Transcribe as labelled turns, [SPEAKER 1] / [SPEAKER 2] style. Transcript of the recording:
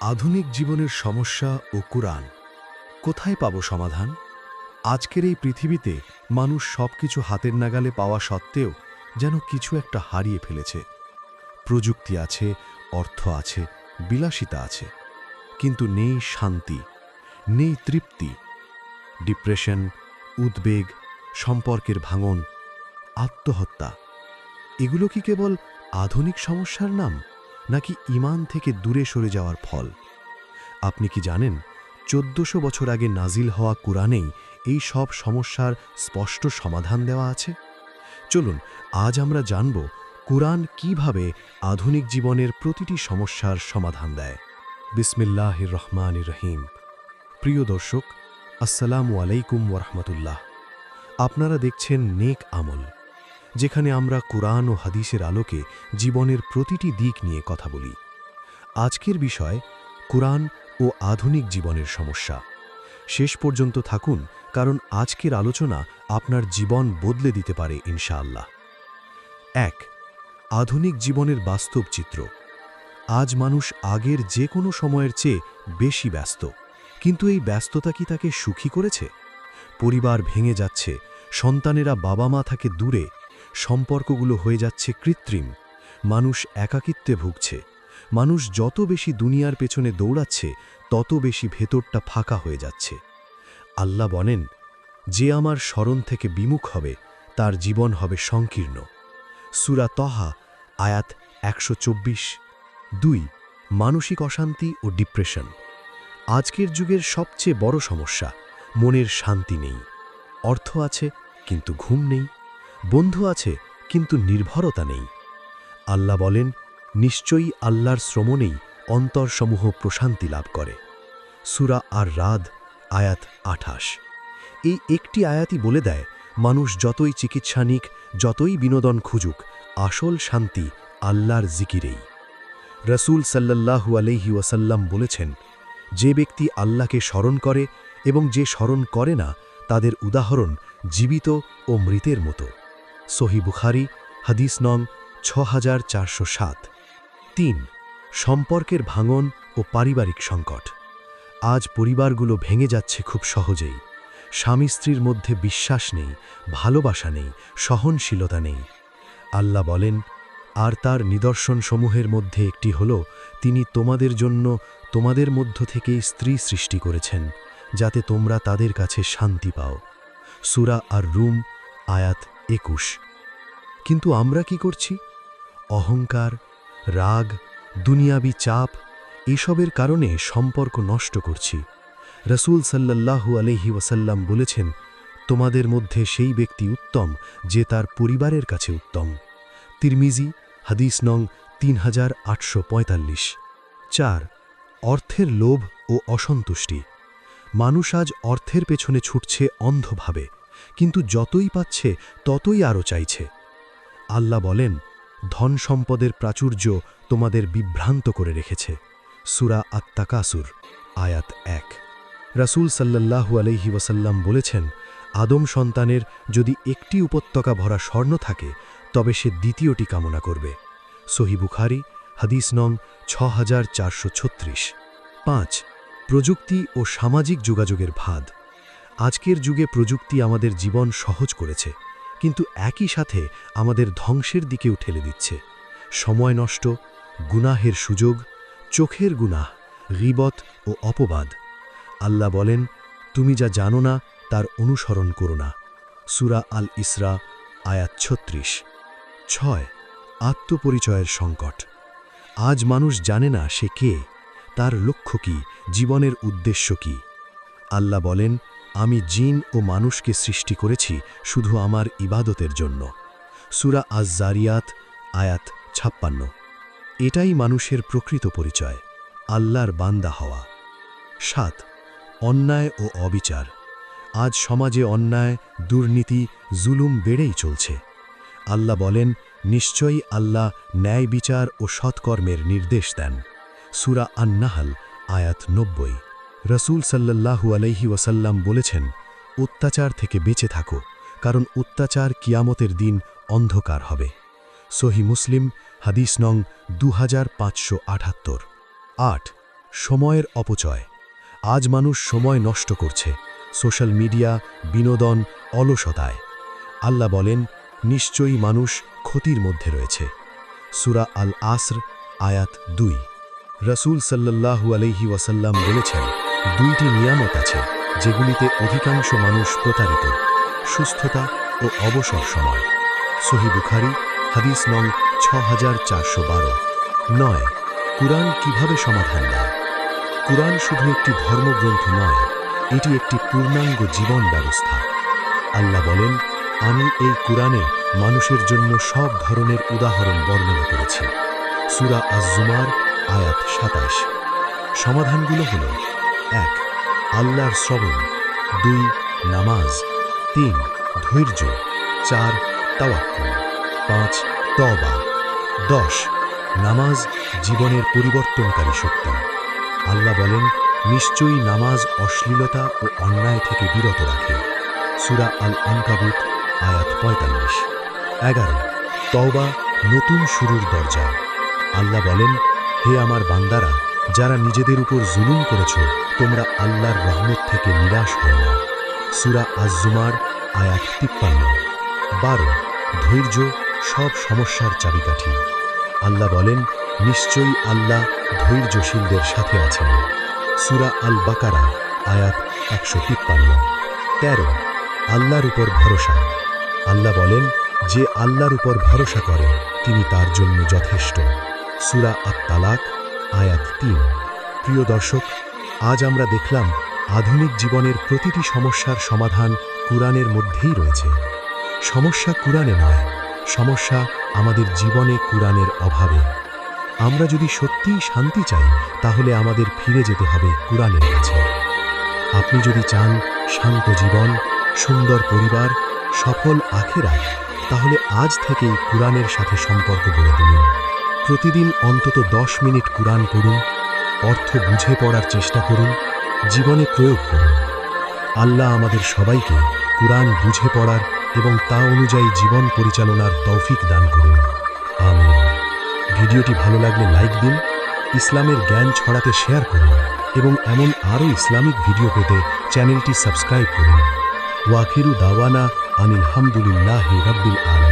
[SPEAKER 1] আধুনিক জীবনের সমস্যা ও কুরআন কোথায় পাব সমাধান? আজকের এই পৃথিবীতে মানুষ সবকিছু হাতের নাগালে পাওয়া সত্ত্বেও যেন কিছু একটা হারিয়ে ফেলেছে। প্রযুক্তি আছে, অর্থ আছে, বিলাসিতা আছে, কিন্তু নেই শান্তি, নেই তৃপ্তি। ডিপ্রেশন, উদ্বেগ, সম্পর্কের ভাঙন, আত্মহত্যা, এগুলো কি কেবল আধুনিক সমস্যার নাম, নাকি ঈমান থেকে দূরে সরে যাওয়ার ফল? আপনি কি জানেন ১৪০০ বছর আগে নাজিল হওয়া কুরআনেই এই সব সমস্যার স্পষ্ট সমাধান দেওয়া আছে? চলুন আজ আমরা জানব কুরআন কিভাবে আধুনিক জীবনের প্রতিটি সমস্যার সমাধান দেয়। বিসমিল্লাহির রহমানির রহিম। প্রিয় দর্শক, আসসালামু আলাইকুম ওয়া রাহমাতুল্লাহ। আপনারা দেখছেন নেক আমল, যেখানে আমরা কুরআন ও হাদিসের আলোকে জীবনের প্রতিটি দিক নিয়ে কথা বলি। আজকের বিষয় কুরআন ও আধুনিক জীবনের সমস্যা। শেষ পর্যন্ত থাকুন, কারণ আজকের আলোচনা আপনার জীবন বদলে দিতে পারে ইনশাআল্লাহ। ১. আধুনিক জীবনের বাস্তব চিত্র। আজ মানুষ আগের যে কোনো সময়ের চেয়ে বেশি ব্যস্ত, কিন্তু এই ব্যস্ততা কি তাকে সুখী করেছে? পরিবার ভেঙে যাচ্ছে, সন্তানেরা বাবা মা থেকে দূরে, সম্পর্কগুলো হয়ে যাচ্ছে কৃত্রিম, মানুষ একাকিত্বে ভুগছে। মানুষ যত বেশি দুনিয়ার পেছনে দৌড়াচ্ছে, তত বেশি ভেতরটা ফাঁকা হয়ে যাচ্ছে। আল্লাহ বলেন, যে আমার স্মরণ থেকে বিমুখ হবে তার জীবন হবে সংকীর্ণ। সূরা তহা, আয়াত ১২৪। ২. মানসিক অশান্তি ও ডিপ্রেশন। আজকের যুগের সবচেয়ে বড় সমস্যা, মনের শান্তি নেই। অর্থ আছে কিন্তু ঘুম নেই, বন্ধু আছে কিন্তু নির্ভরতা নেই। আল্লাহ বলেন, নিশ্চয়ই আল্লাহর শ্রমণেই অন্তরসমূহ প্রশান্তি লাভ করে। সূরা আর রাদ, আয়াত ২৮। এই একটি আয়াতই বলে দেয়, মানুষ যতই চিকিৎসা নিক, যতই বিনোদন খুঁজুক, আসল শান্তি আল্লাহর জিকিরেই। রাসূল সাল্লাল্লাহু আলাইহি ওয়াসাল্লাম বলেছেন, যে ব্যক্তি আল্লাহকে স্মরণ করে এবং যে স্মরণ করে না, তাদের উদাহরণ জীবিত ও মৃতের মতো। সহিহ বুখারী, হাদিস নং ৬৪০৭। ৩. সম্পর্কের ভাঙন ও পারিবারিক সংকট। আজ পরিবারগুলো ভেঙে যাচ্ছে খুব সহজেই। স্বামী স্ত্রীর মধ্যে বিশ্বাস নেই, ভালোবাসা নেই, সহনশীলতা নেই। আল্লাহ বলেন, আর তার নিদর্শনসমূহের মধ্যে একটি হল, তিনি তোমাদের জন্য তোমাদের মধ্য থেকেই স্ত্রী সৃষ্টি করেছেন, যাতে তোমরা তাদের কাছে শান্তি পাও। সূরা আর রুম, আয়াত ২১। কিন্তু আমরা কি করছি? অহংকার, রাগ, দুনিয়াবি চাপ, এসবের কারণে সম্পর্ক নষ্ট করছি। রাসূল সাল্লাল্লাহু আলাইহি ওয়াসাল্লাম বলেছেন, তোমাদের মধ্যে সেই ব্যক্তি উত্তম যে তার পরিবারের কাছে উত্তম। তিরমিজি, হাদিস নং ৩৮৪৫। ৪. অর্থের লোভ ও অসন্তুষ্টি। মানুষ আজ অর্থের পেছনে ছুটছে অন্ধভাবে, কিন্তু যতই পাচ্ছে ততই আরও চাইছে। আল্লাহ বলেন, ধন সম্পদের প্রাচুর্য তোমাদের বিভ্রান্ত করে রেখেছে। সূরা আত-তাকাসুর, আয়াত ১। রাসূল সাল্লাল্লাহু আলাইহি ওয়াসাল্লাম বলেছেন, আদম সন্তানের যদি একটি উপত্যকা ভরা স্বর্ণ থাকে, তবে সে দ্বিতীয়টি কামনা করবে। সহিহ বুখারী, হাদিস নং ৬৪৩৬। ৫. প্রযুক্তি ও সামাজিক যোগাযোগের ফাঁদ। আজকের যুগে প্রযুক্তি আমাদের জীবন সহজ করেছে, কিন্তু একই সাথে আমাদের ধ্বংসের দিকেও ঠেলে দিচ্ছে। সময় নষ্ট, গুনাহের সুযোগ, চোখের গুনাহ, গীবত ও অপবাদ। আল্লাহ বলেন, তুমি যা জানো না তার অনুসরণ করো না। সূরা আল ইসরা, আয়াত ৩৬। ৬. আত্মপরিচয়ের সংকট। আজ মানুষ জানে না সে কে, তার লক্ষ্য কি, জীবনের উদ্দেশ্য কি। আল্লাহ বলেন, আমি জিন ও মানুষকে সৃষ্টি করেছি শুধু আমার ইবাদতের জন্য। সূরা আজ-জারিয়াত, আয়াত ৫৬। এটাই মানুষের প্রকৃত পরিচয়, আল্লাহর বান্দা হওয়া। ৭. অন্যায় ও অবিচার। আজ সমাজে অন্যায়, দুর্নীতি, জুলুম বেড়েই চলছে। আল্লাহ বলেন, নিশ্চয়ই আল্লাহ ন্যায় বিচার ও সৎকর্মের নির্দেশ দেন। সূরা আন-নাহল, আয়াত ৯০। রাসূল সাল্লাল্লাহু আলাইহি ওয়াসাল্লাম বলেছেন, অত্যাচার থেকে বেঁচে থাকো, কারণ অত্যাচার কিয়ামতের দিন অন্ধকার হবে। সহিহ মুসলিম, হাদিস নং ২৫৭৮। ৮. সময়ের অপচয়। আজ মানুষ সময় নষ্ট করছে সোশ্যাল মিডিয়া, বিনোদন, অলসতায়। আল্লাহ বলেন, নিশ্চয়ই মানুষ ক্ষতির মধ্যে রয়েছে। সূরা আল আসর, আয়াত 2। রাসূল সাল্লাল্লাহু আলাইহি ওয়াসাল্লাম বলেছেন, দুইটি নিয়ামত আছে যেগুলিতে অধিকাংশ মানুষ প্রতারিত: সুস্থতা ও অবসর সময়। সহিহ বুখারী, হাদিস নং 6412। 9। কুরআন কিভাবে সমাধান দেয়? কুরআন শুধু একটি ধর্মগ্রন্থ নয়, এটি একটি পূর্ণাঙ্গ জীবন ব্যবস্থা। আল্লাহ বলেন, আমি এই কুরআনে মানুষের জন্য সব ধরনের উদাহরণ বর্ণনা করেছি। সূরা আজ-জুমার, আয়াত 27। সমাধানগুলো হল: 1. আল্লাহর শ্রবণ, 2. নামাজ, 3. ধৈর্য, 4. তাওয়াক্কুল, 5. তওবা। 10. নামাজ জীবনের পরিবর্তনকারী শক্তি। আল্লাহ বলেন, নিশ্চয়ই নামাজ অশ্লীলতা ও অন্যায় থেকে বিরত রাখে। সূরা আল আনকাবুত, আয়াত 45। 11. তওবা, নতুন শুরুর দরজা। আল্লাহ বলেন, হে আমার বান্দারা, যারা নিজেদের উপর জুলুম করেছ, তোমরা আল্লাহর রহমত থেকে নিরাশ হও না। সূরা আজ-জুমার, আয়াত 53। 12. ধৈর্য, সব সমস্যার চাবিকাঠি। আল্লাহ বলেন, নিশ্চয়ই আল্লাহ ধৈর্যশীলদের সাথে আছেন। সূরা আল বাকারা, আয়াত 153। 13. আল্লাহর উপর ভরসা। আল্লাহ বলেন, যে আল্লাহর উপর ভরসা করে তিনি তার জন্য যথেষ্ট। সূরা আত-তালাক, আয়াত 3। প্রিয় দর্শক, আজ আমরা দেখলাম আধুনিক জীবনের প্রতিটি সমস্যার সমাধান কুরআনের মধ্যেই রয়েছে। সমস্যা কুরআনে নয়, সমস্যা আমাদের জীবনে কুরআনের অভাবে। আমরা যদি সত্যিই শান্তি চাই, তাহলে আমাদের ফিরে যেতে হবে কুরআনের কাছে। আপনি যদি চান শান্ত জীবন, সুন্দর পরিবার, সফল আখিরাত, তাহলে আজ থেকেই কুরআনের সাথে সম্পর্ক গড়ে তুলুন। প্রতিদিন অন্তত 10 মিনিট কুরআন পড়ুন, অর্থ বুঝে পড়ার চেষ্টা করুন, জীবনে প্রয়োগ করুন। আল্লাহ আমাদের সবাইকে কুরআন বুঝে পড়ার এবং তা অনুযায়ী জীবন পরিচালনার তৌফিক দান করুন। আমিন। ভিডিওটি ভালো লাগলে লাইক দিন, ইসলামের জ্ঞান ছড়াতে শেয়ার করুন এবং এমন আরও ইসলামিক ভিডিও পেতে চ্যানেলটি সাবস্ক্রাইব করুন। ওয়াখিরু দাওয়ানা আনিল হামদুলিল্লাহি রাব্বিল আলামিন।